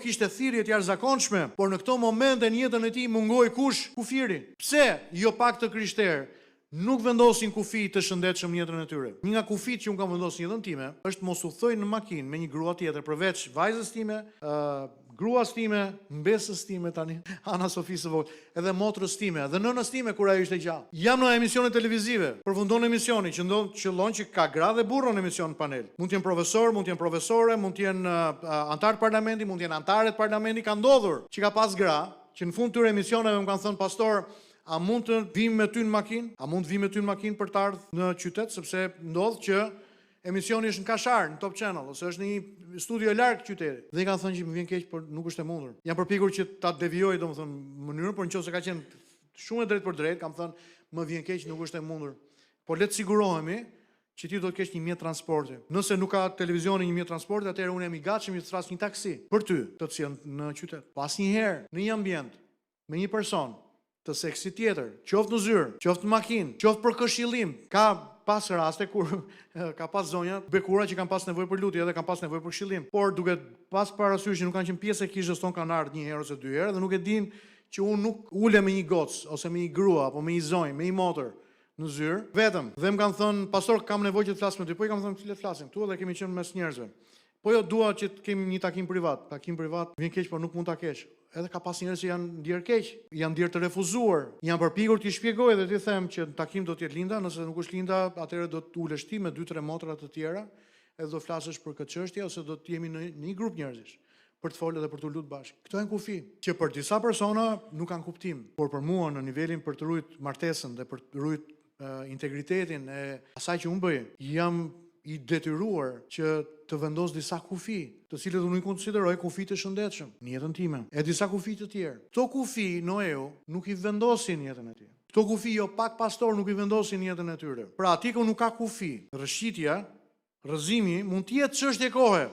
kishte thirrje të jashtëzakonshme, por në këto momente në jetën e tij mungoi kush? Kufiri. Pse jo pak të krishterë nuk vendosin kufi të shëndetshëm në jetën e tyre? Një nga kufit që unë kam vendosur në jetën time është mos u thoj në makinë me një grua tjetër përveç vajzës time, gruas time, mbesës time tani, Ana Sofisë së vogël, edhe motrës time, dhe nënës time kur ajo ishte gjallë. Jam në emisione televizive, përfundon emisioni qëllon që ka gra dhe burro në emision panel. Mund të jenë profesor, mund të jenë profesore, mund të jenë antar parlamenti, mund të jenë antare të parlamenti. Ka ndodhur që ka pas gra që në fund të emisioneve më kanë thënë, pastor, a mund të vim me ty në makinë? A mund të vim me ty në makinë për të ardhur në qytet, sepse ndodh që emisioni është në Kashar, në Top Channel, ose është në një studio larg qytetit. Dhe i kanë thënë që më vjen keq, por nuk është e mundur. Jam përpikur që ta devijoj, domethënë, mënyrën, por nëse ka qenë shumë e drejtë për drejtë, kam thënë, më vjen keq, nuk është e mundur. Por le të sigurohemi që ti do të kesh një mjet transporti. Nëse nuk ka televizioni një mjet transporti, atëherë unë jam i gatshëm të thras një taksi për ty të sjell në qytet. Asnjëherë në një ambient me një person të seksit tjetër, qoftë në zyrë, qoftë në makinë, qoftë për këshillim, ka pas raste kur ka pas zonja bekura që kanë pas nevojë për lutje edhe kanë pas nevojë për këshillim. Por duke pas parasysh që nuk kanë qenë pjesë e kishës tonë, kanë ardhur një herë ose dy herë dhe nuk e din që unë nuk ulem me një gocë ose me një grua apo me një zonjë, me një motër në zyrë, vetëm. Dhe më kanë thënë, pastor, kam nevojë që të flas me ty. Po i kam thënë, le të flasim këtu edhe kemi qenë mes njerëzve. Po jo, dua që të kemi një takim privat. Takim privat vjen keq, por nuk mund ta kesh. Edhe ka pas njerëz që janë ndier keq, janë ndier të refuzuar. Janë përpikur t'i shpjegoj dhe t'i them që në takim do të jetë Linda, nëse nuk është Linda, atëherë do të ulesh ti me 2-3 motra të tjera, edhe do flasësh për këtë çështje ose do të jemi në një grup njerëzish për të folur dhe për të lutur bashkë. Këto janë kufi që për disa persona nuk kanë kuptim, por për mua në nivelin për të ruajtur martesën dhe për të ruajtur integritetin e asaj që unë bëj, jam i detyruar që të vendos disa kufi, të cilët unë i konsideroj kufi të shëndetshëm në jetën time, e disa kufi të tjerë. Këto kufi Noeu nuk i vendosin në jetën e tij. Këto kufi jo pak pastor nuk i vendosin në jetën e tyre. Pra aty ku nuk ka kufi, rrëshqitja, rrëzimi mund të jetë çështje kohe.